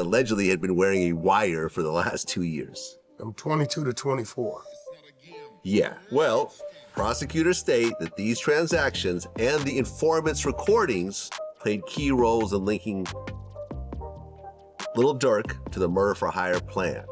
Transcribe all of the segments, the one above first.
allegedly had been wearing a wire for the last 2 years. I'm 22 to 24. Yeah, well, prosecutors state that these transactions and the informant's recordings played key roles in linking Lil Durk to the murder-for-hire plan.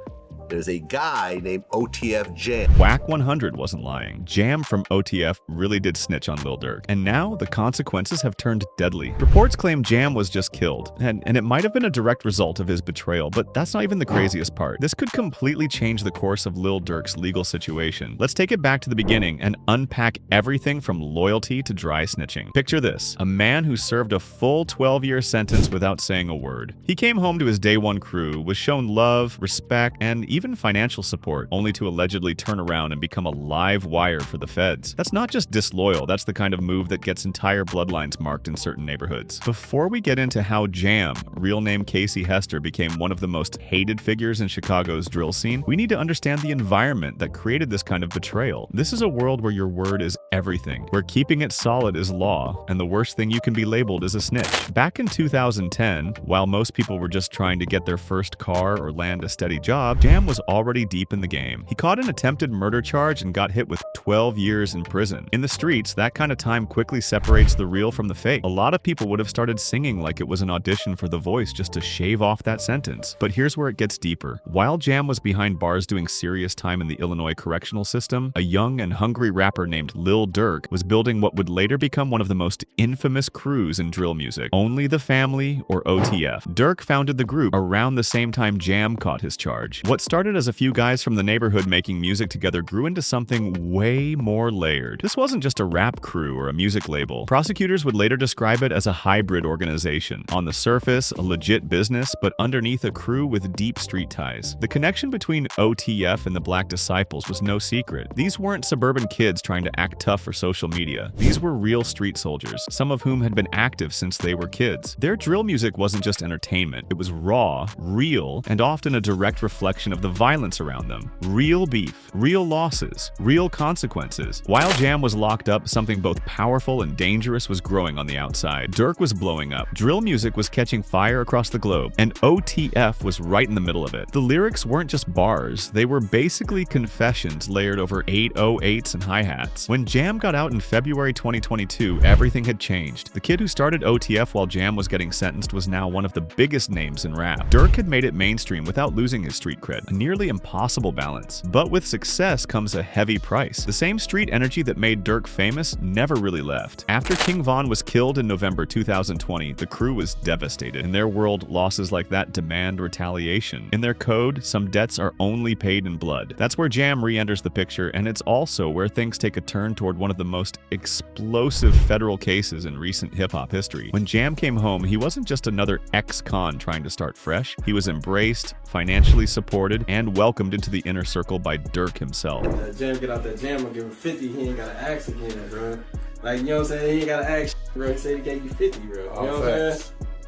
There's a guy named OTF Jam. Whack 100 wasn't lying. Jam from OTF really did snitch on Lil Durk. And now the consequences have turned deadly. Reports claim Jam was just killed, and it might have been a direct result of his betrayal, but that's not even the craziest part. This could completely change the course of Lil Durk's legal situation. Let's take it back to the beginning and unpack everything from loyalty to dry snitching. Picture this: a man who served a full 12-year sentence without saying a word. He came home to his day one crew, was shown love, respect, and even financial support, only to allegedly turn around and become a live wire for the feds. That's not just disloyal, that's the kind of move that gets entire bloodlines marked in certain neighborhoods. Before we get into how Jam, real name Casey Hester, became one of the most hated figures in Chicago's drill scene, we need to understand the environment that created this kind of betrayal. This is a world where your word is everything, where keeping it solid is law, and the worst thing you can be labeled is a snitch. Back in 2010, while most people were just trying to get their first car or land a steady job, Jam was already deep in the game. He caught an attempted murder charge and got hit with 12 years in prison. In the streets, that kind of time quickly separates the real from the fake. A lot of people would have started singing like it was an audition for The Voice just to shave off that sentence. But here's where it gets deeper. While Jam was behind bars doing serious time in the Illinois correctional system, a young and hungry rapper named Lil Durk was building what would later become one of the most infamous crews in drill music, Only the Family, or OTF. Durk founded the group around the same time Jam caught his charge. What started as a few guys from the neighborhood making music together grew into something way more layered. This wasn't just a rap crew or a music label. Prosecutors would later describe it as a hybrid organization. On the surface, a legit business, but underneath a crew with deep street ties. The connection between OTF and the Black Disciples was no secret. These weren't suburban kids trying to act tough for social media. These were real street soldiers, some of whom had been active since they were kids. Their drill music wasn't just entertainment. It was raw, real, and often a direct reflection of the violence around them. Real beef, real losses, real consequences. While Jam was locked up, something both powerful and dangerous was growing on the outside. Durk was blowing up, drill music was catching fire across the globe, and OTF was right in the middle of it. The lyrics weren't just bars, they were basically confessions layered over 808s and hi-hats. When Jam got out in February 2022, everything had changed. The kid who started OTF while Jam was getting sentenced was now one of the biggest names in rap. Durk had made it mainstream without losing his street cred, a nearly impossible balance. But with success comes a heavy price. The same street energy that made Durk famous never really left. After King Von was killed in November 2020, the crew was devastated. In their world, losses like that demand retaliation. In their code, some debts are only paid in blood. That's where Jam re-enters the picture, and it's also where things take a turn toward one of the most explosive federal cases in recent hip-hop history. When Jam came home, he wasn't just another ex-con trying to start fresh. He was embraced, financially supported, and welcomed into the inner circle by Durk himself. Jam get out that jam and give him 50, he ain't gotta ask again, bro. Like, you know what I'm saying? He ain't gotta ask, bro. He said he gave you 50, bro. You know what I'm saying?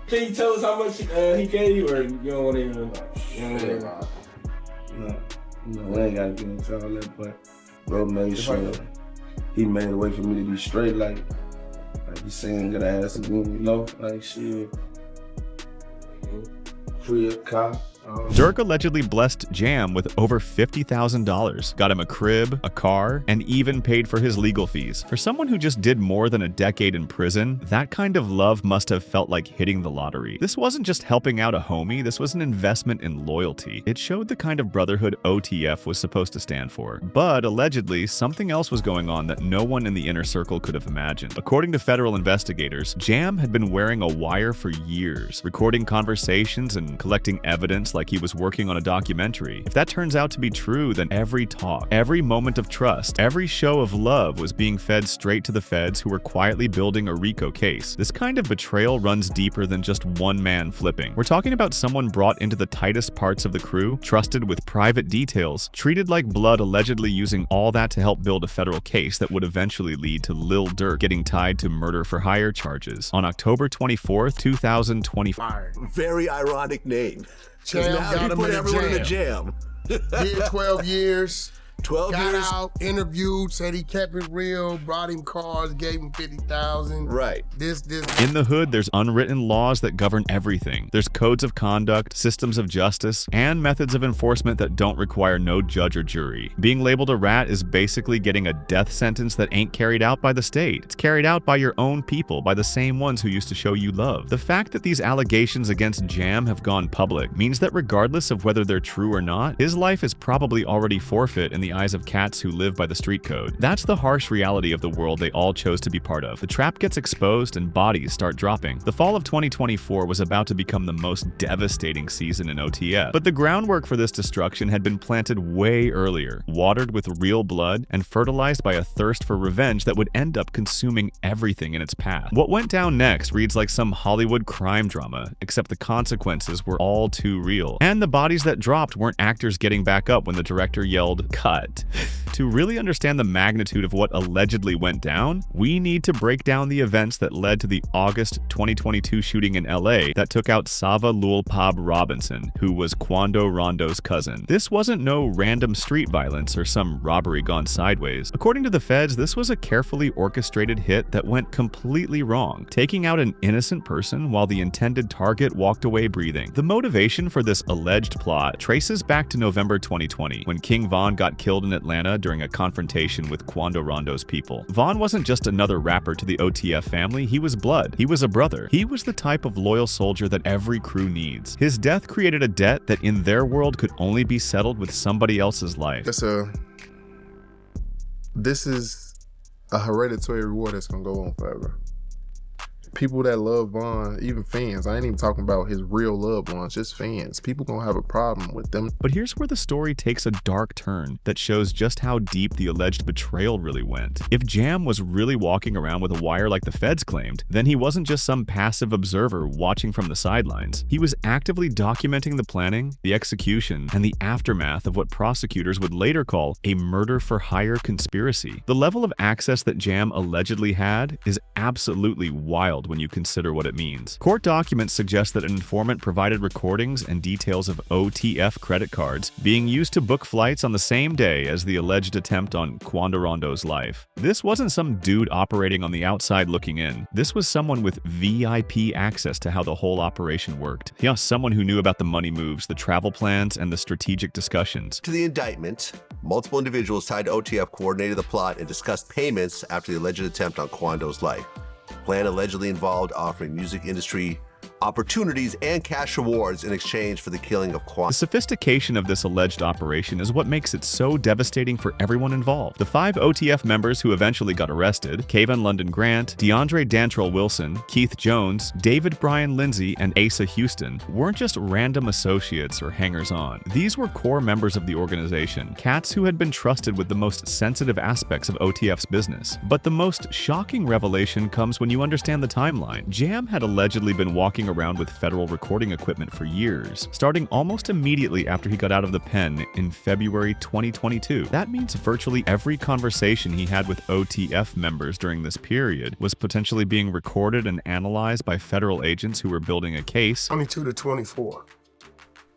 Can you tell us how much he gave you, or you don't want to even know? No, I ain't gotta get into all that, but bro made sure he made a way for me to be straight, like you saying, gotta ask again, you know, like shit. Free a car. Durk allegedly blessed Jam with over $50,000, got him a crib, a car, and even paid for his legal fees. For someone who just did more than a decade in prison, that kind of love must have felt like hitting the lottery. This wasn't just helping out a homie, this was an investment in loyalty. It showed the kind of brotherhood OTF was supposed to stand for. But allegedly, something else was going on that no one in the inner circle could have imagined. According to federal investigators, Jam had been wearing a wire for years, recording conversations and collecting evidence like he was working on a documentary. If that turns out to be true, then every talk, every moment of trust, every show of love was being fed straight to the feds who were quietly building a RICO case. This kind of betrayal runs deeper than just one man flipping. We're talking about someone brought into the tightest parts of the crew, trusted with private details, treated like blood, allegedly using all that to help build a federal case that would eventually lead to Lil Durk getting tied to murder-for-hire charges. On October 24th, 2024. Very ironic name. Jam Now got he him put in a everyone jam. in a jam. Did 12 years, 12 Got years. out, interviewed, said he kept it real, brought him cars, gave him 50,000. Right. This. In the hood, there's unwritten laws that govern everything. There's codes of conduct, systems of justice, and methods of enforcement that don't require no judge or jury. Being labeled a rat is basically getting a death sentence that ain't carried out by the state. It's carried out by your own people, by the same ones who used to show you love. The fact that these allegations against Jam have gone public means that regardless of whether they're true or not, his life is probably already forfeit in the eyes of cats who live by the street code. That's the harsh reality of the world they all chose to be part of. The trap gets exposed and bodies start dropping. The fall of 2024 was about to become the most devastating season in OTF, but the groundwork for this destruction had been planted way earlier, watered with real blood and fertilized by a thirst for revenge that would end up consuming everything in its path. What went down next reads like some Hollywood crime drama, except the consequences were all too real. And the bodies that dropped weren't actors getting back up when the director yelled, "Cut." To really understand the magnitude of what allegedly went down, we need to break down the events that led to the August 2022 shooting in LA that took out Sava Lulpab Robinson, who was Quando Rondo's cousin. This wasn't no random street violence or some robbery gone sideways. According to the feds, this was a carefully orchestrated hit that went completely wrong, taking out an innocent person while the intended target walked away breathing. The motivation for this alleged plot traces back to November 2020, when King Von got killed in Atlanta during a confrontation with Quando Rondo's people. Von wasn't just another rapper to the OTF family, he was blood. He was a brother. He was the type of loyal soldier that every crew needs. His death created a debt that in their world could only be settled with somebody else's life. This is a hereditary reward that's gonna go on forever. People that love Von, even fans, I ain't even talking about his real loved ones, just fans. People gonna have a problem with them. But here's where the story takes a dark turn that shows just how deep the alleged betrayal really went. If Jam was really walking around with a wire like the feds claimed, then he wasn't just some passive observer watching from the sidelines. He was actively documenting the planning, the execution, and the aftermath of what prosecutors would later call a murder-for-hire conspiracy. The level of access that Jam allegedly had is absolutely wild when you consider what it means. Court documents suggest that an informant provided recordings and details of OTF credit cards being used to book flights on the same day as the alleged attempt on Quando Rondo's life. This wasn't some dude operating on the outside looking in. This was someone with VIP access to how the whole operation worked. Yeah, someone who knew about the money moves, the travel plans, and the strategic discussions. To the indictment, multiple individuals tied to OTF coordinated the plot and discussed payments after the alleged attempt on Quando's life. The plan allegedly involved offering music industry opportunities and cash rewards in exchange for the killing of Quando. The sophistication of this alleged operation is what makes it so devastating for everyone involved. The 5 OTF members who eventually got arrested, Kayvon London Grant, DeAndre Dantrell Wilson, Keith Jones, David Brian Lindsay, and Asa Houston, weren't just random associates or hangers-on. These were core members of the organization, cats who had been trusted with the most sensitive aspects of OTF's business. But the most shocking revelation comes when you understand the timeline. Jam had allegedly been walking around with federal recording equipment for years, starting almost immediately after he got out of the pen in February 2022. That means virtually every conversation he had with OTF members during this period was potentially being recorded and analyzed by federal agents who were building a case. 22 to 24.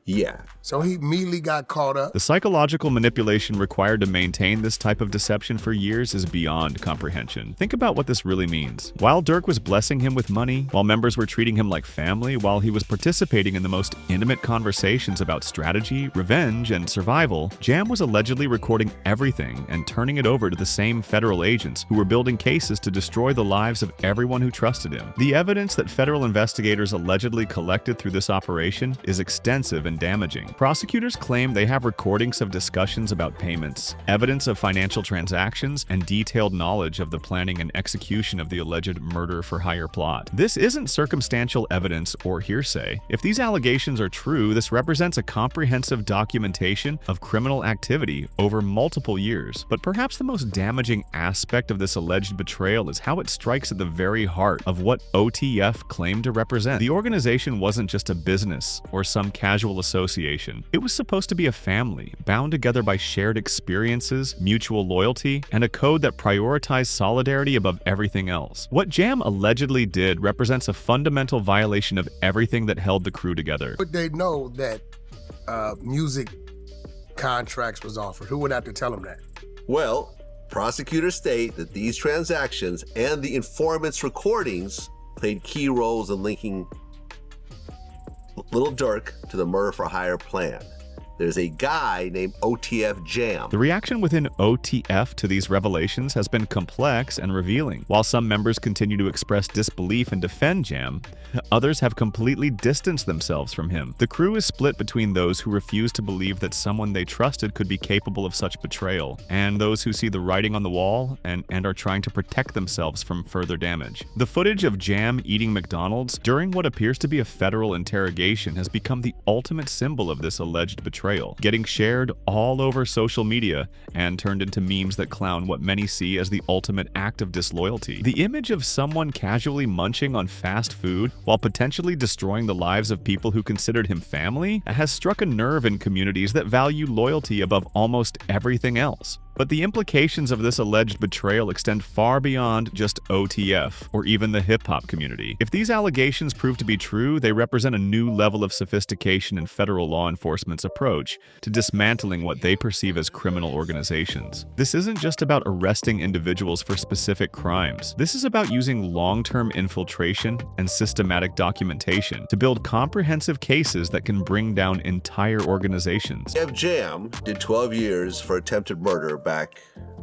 Yeah. So he immediately got caught up. The psychological manipulation required to maintain this type of deception for years is beyond comprehension. Think about what this really means. While Durk was blessing him with money, while members were treating him like family, while he was participating in the most intimate conversations about strategy, revenge, and survival, Jam was allegedly recording everything and turning it over to the same federal agents who were building cases to destroy the lives of everyone who trusted him. The evidence that federal investigators allegedly collected through this operation is extensive and damaging. Prosecutors claim they have recordings of discussions about payments, evidence of financial transactions, and detailed knowledge of the planning and execution of the alleged murder-for-hire plot. This isn't circumstantial evidence or hearsay. If these allegations are true, this represents a comprehensive documentation of criminal activity over multiple years. But perhaps the most damaging aspect of this alleged betrayal is how it strikes at the very heart of what OTF claimed to represent. The organization wasn't just a business or some casual association. It was supposed to be a family, bound together by shared experiences, mutual loyalty, and a code that prioritized solidarity above everything else. What Jam allegedly did represents a fundamental violation of everything that held the crew together. But they know that music contracts was offered? Who would have to tell him that? Well, prosecutors state that these transactions and the informant's recordings played key roles in linking Lil Durk to the murder for hire plan. There's a guy named OTF Jam. The reaction within OTF to these revelations has been complex and revealing. While some members continue to express disbelief and defend Jam, others have completely distanced themselves from him. The crew is split between those who refuse to believe that someone they trusted could be capable of such betrayal, and those who see the writing on the wall and are trying to protect themselves from further damage. The footage of Jam eating McDonald's during what appears to be a federal interrogation has become the ultimate symbol of this alleged betrayal, getting shared all over social media and turned into memes that clown what many see as the ultimate act of disloyalty. The image of someone casually munching on fast food while potentially destroying the lives of people who considered him family has struck a nerve in communities that value loyalty above almost everything else. But the implications of this alleged betrayal extend far beyond just OTF or even the hip-hop community. If these allegations prove to be true, they represent a new level of sophistication in federal law enforcement's approach to dismantling what they perceive as criminal organizations. This isn't just about arresting individuals for specific crimes. This is about using long-term infiltration and systematic documentation to build comprehensive cases that can bring down entire organizations. OTF Jam did 12 years for attempted murder back,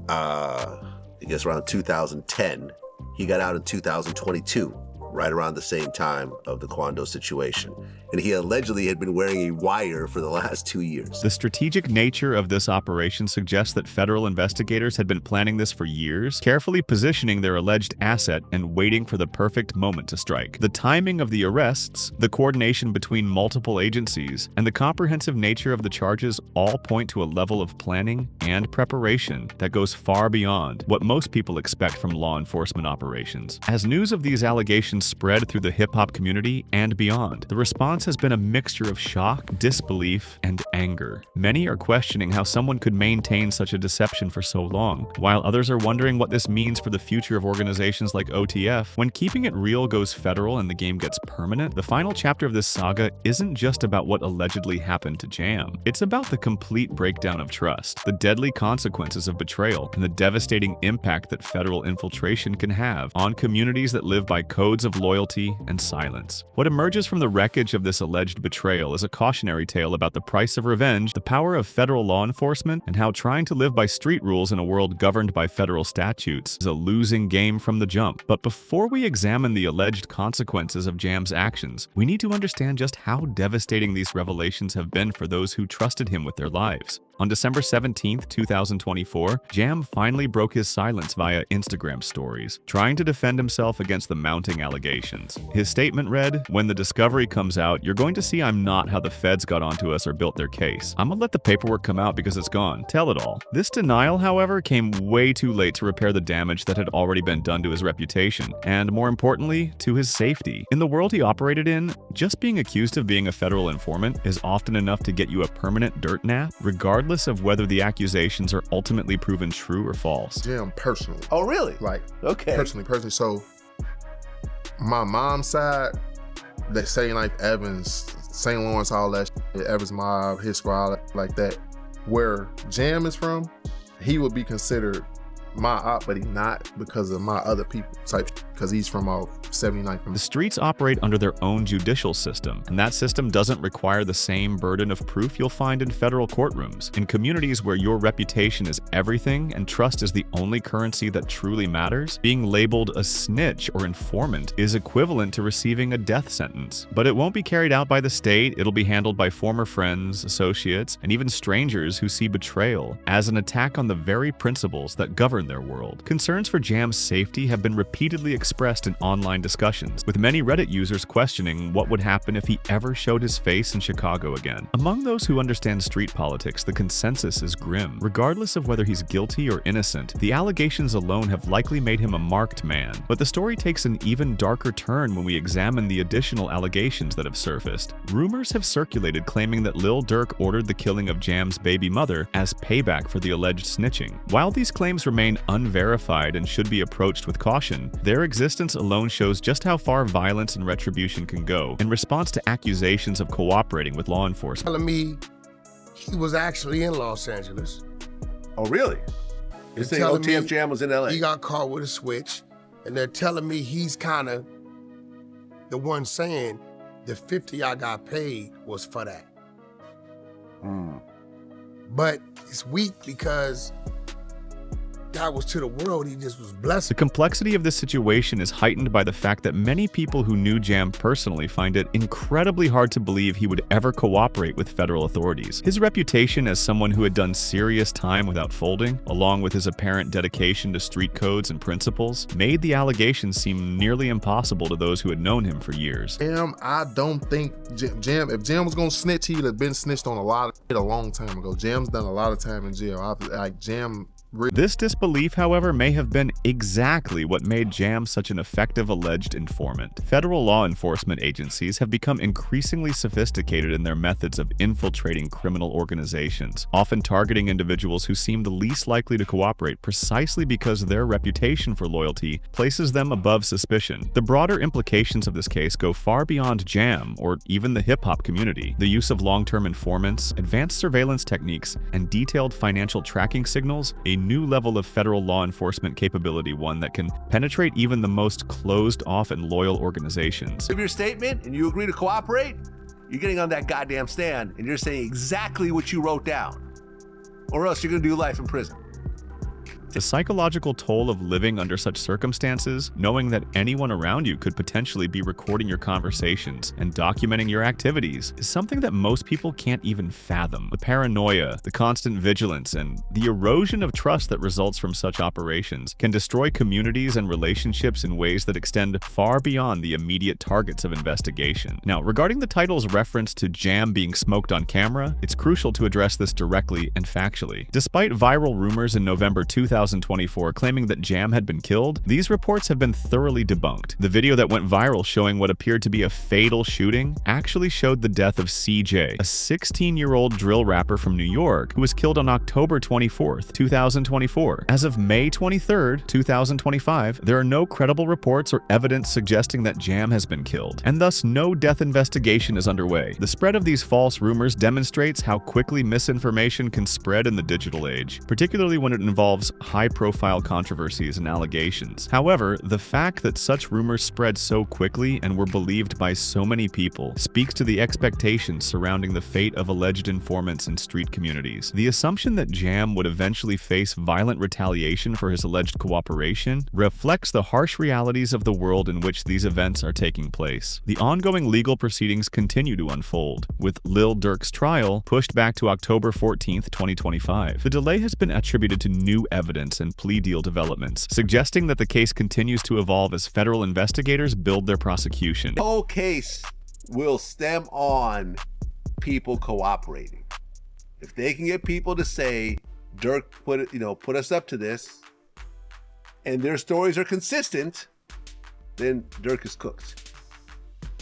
I guess around 2010. He got out in 2022, right around the same time of the Quando situation. And he allegedly had been wearing a wire for the last 2 years. The strategic nature of this operation suggests that federal investigators had been planning this for years, carefully positioning their alleged asset and waiting for the perfect moment to strike. The timing of the arrests, the coordination between multiple agencies, and the comprehensive nature of the charges all point to a level of planning and preparation that goes far beyond what most people expect from law enforcement operations. As news of these allegations spread through the hip-hop community and beyond, the response has been a mixture of shock, disbelief, and anger. Many are questioning how someone could maintain such a deception for so long, while others are wondering what this means for the future of organizations like OTF. When keeping it real goes federal and the game gets permanent, the final chapter of this saga isn't just about what allegedly happened to Jam. It's about the complete breakdown of trust, the deadly consequences of betrayal, and the devastating impact that federal infiltration can have on communities that live by codes of loyalty and silence. What emerges from the wreckage of this alleged betrayal is a cautionary tale about the price of revenge, the power of federal law enforcement, and how trying to live by street rules in a world governed by federal statutes is a losing game from the jump. But before we examine the alleged consequences of Jam's actions, we need to understand just how devastating these revelations have been for those who trusted him with their lives. On December 17, 2024, Jam finally broke his silence via Instagram stories, trying to defend himself against the mounting allegations. His statement read, "When the discovery comes out, you're going to see I'm not how the feds got onto us or built their case. I'm gonna let the paperwork come out because it's gone. Tell it all." This denial, however, came way too late to repair the damage that had already been done to his reputation, and more importantly, to his safety. In the world he operated in, just being accused of being a federal informant is often enough to get you a permanent dirt nap, regardless of whether the accusations are ultimately proven true or false. Jam personally. Oh, really? Like, Okay. Personally. So, my mom's side, they say like Evans, St. Lawrence, all that shit, Evans Mob, his squad, like that. Where Jam is from, he would be considered my op, but he not because of my other people type, because he's from 79. The streets operate under their own judicial system, and that system doesn't require the same burden of proof you'll find in federal courtrooms. In communities where your reputation is everything and trust is the only currency that truly matters, being labeled a snitch or informant is equivalent to receiving a death sentence. But it won't be carried out by the state, it'll be handled by former friends, associates, and even strangers who see betrayal as an attack on the very principles that govern their world. Concerns for Jam's safety have been repeatedly expressed in online discussions, with many Reddit users questioning what would happen if he ever showed his face in Chicago again. Among those who understand street politics, the consensus is grim. Regardless of whether he's guilty or innocent, the allegations alone have likely made him a marked man. But the story takes an even darker turn when we examine the additional allegations that have surfaced. Rumors have circulated claiming that Lil Durk ordered the killing of Jam's baby mother as payback for the alleged snitching. While these claims remain unverified and should be approached with caution, their existence alone shows just how far violence and retribution can go in response to accusations of cooperating with law enforcement. Telling me He was actually in Los Angeles. Oh, really? You're saying telling OTF me Jam was in LA? He got caught with a switch, and they're telling me he's kind of the one saying the 50 I got paid was for that. But it's weak because that was to the world. He just was blessed. The complexity of this situation is heightened by the fact that many people who knew Jam personally find it incredibly hard to believe he would ever cooperate with federal authorities. His reputation as someone who had done serious time without folding, along with his apparent dedication to street codes and principles, made the allegations seem nearly impossible to those who had known him for years. Jam, I don't think Jam, if Jam was gonna snitch, he'd have been snitched on a lot of shit a long time ago. Jam's done a lot of time in jail. Jam. This disbelief, however, may have been exactly what made Jam such an effective alleged informant. Federal law enforcement agencies have become increasingly sophisticated in their methods of infiltrating criminal organizations, often targeting individuals who seem the least likely to cooperate precisely because their reputation for loyalty places them above suspicion. The broader implications of this case go far beyond Jam or even the hip-hop community. The use of long-term informants, advanced surveillance techniques, and detailed financial tracking signals, a new level of federal law enforcement capability, one that can penetrate even the most closed-off and loyal organizations. Give your statement and you agree to cooperate, you're getting on that goddamn stand and you're saying exactly what you wrote down, or else you're gonna do life in prison. The psychological toll of living under such circumstances, knowing that anyone around you could potentially be recording your conversations and documenting your activities, is something that most people can't even fathom. The paranoia, the constant vigilance, and the erosion of trust that results from such operations can destroy communities and relationships in ways that extend far beyond the immediate targets of investigation. Now, regarding the title's reference to Jam being smoked on camera, it's crucial to address this directly and factually. Despite viral rumors in November 2024 claiming that Jam had been killed, these reports have been thoroughly debunked. The video that went viral showing what appeared to be a fatal shooting actually showed the death of CJ, a 16-year-old drill rapper from New York who was killed on October 24th, 2024. As of May 23rd, 2025, there are no credible reports or evidence suggesting that Jam has been killed, and thus no death investigation is underway. The spread of these false rumors demonstrates how quickly misinformation can spread in the digital age, particularly when it involves high-profile controversies and allegations. However, the fact that such rumors spread so quickly and were believed by so many people speaks to the expectations surrounding the fate of alleged informants in street communities. The assumption that Jam would eventually face violent retaliation for his alleged cooperation reflects the harsh realities of the world in which these events are taking place. The ongoing legal proceedings continue to unfold, with Lil Durk's trial pushed back to October 14th, 2025. The delay has been attributed to new evidence and plea deal developments, suggesting that the case continues to evolve as federal investigators build their prosecution. The whole case will stem on people cooperating. If they can get people to say, Durk put us up to this, and their stories are consistent, then Durk is cooked.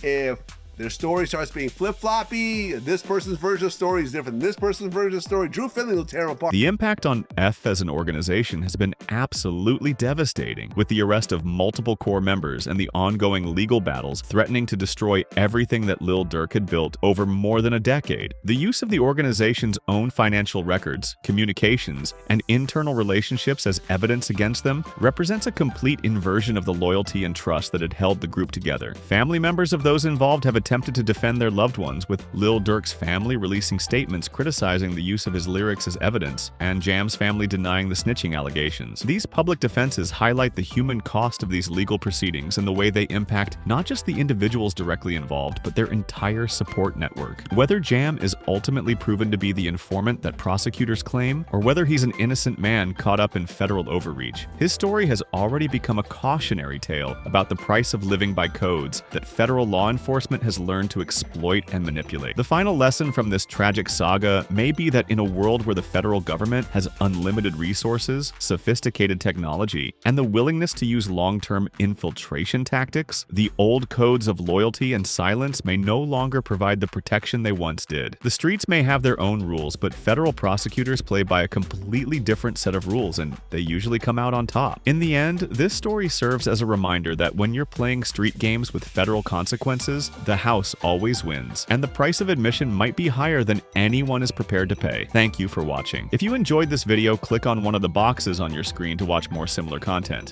If their story starts being flip-floppy, this person's version of the story is different than this person's version of the story, Drew Finley will tear them apart. The impact on F as an organization has been absolutely devastating, with the arrest of multiple core members and the ongoing legal battles threatening to destroy everything that Lil Durk had built over more than a decade. The use of the organization's own financial records, communications, and internal relationships as evidence against them represents a complete inversion of the loyalty and trust that had held the group together. Family members of those involved have attempted to defend their loved ones, with Lil Durk's family releasing statements criticizing the use of his lyrics as evidence, and Jam's family denying the snitching allegations. These public defenses highlight the human cost of these legal proceedings and the way they impact not just the individuals directly involved, but their entire support network. Whether Jam is ultimately proven to be the informant that prosecutors claim, or whether he's an innocent man caught up in federal overreach, his story has already become a cautionary tale about the price of living by codes that federal law enforcement has learned to exploit and manipulate. The final lesson from this tragic saga may be that in a world where the federal government has unlimited resources, sophisticated technology, and the willingness to use long-term infiltration tactics, the old codes of loyalty and silence may no longer provide the protection they once did. The streets may have their own rules, but federal prosecutors play by a completely different set of rules, and they usually come out on top. In the end, this story serves as a reminder that when you're playing street games with federal consequences, the house always wins, and the price of admission might be higher than anyone is prepared to pay. Thank you for watching. If you enjoyed this video, click on one of the boxes on your screen to watch more similar content.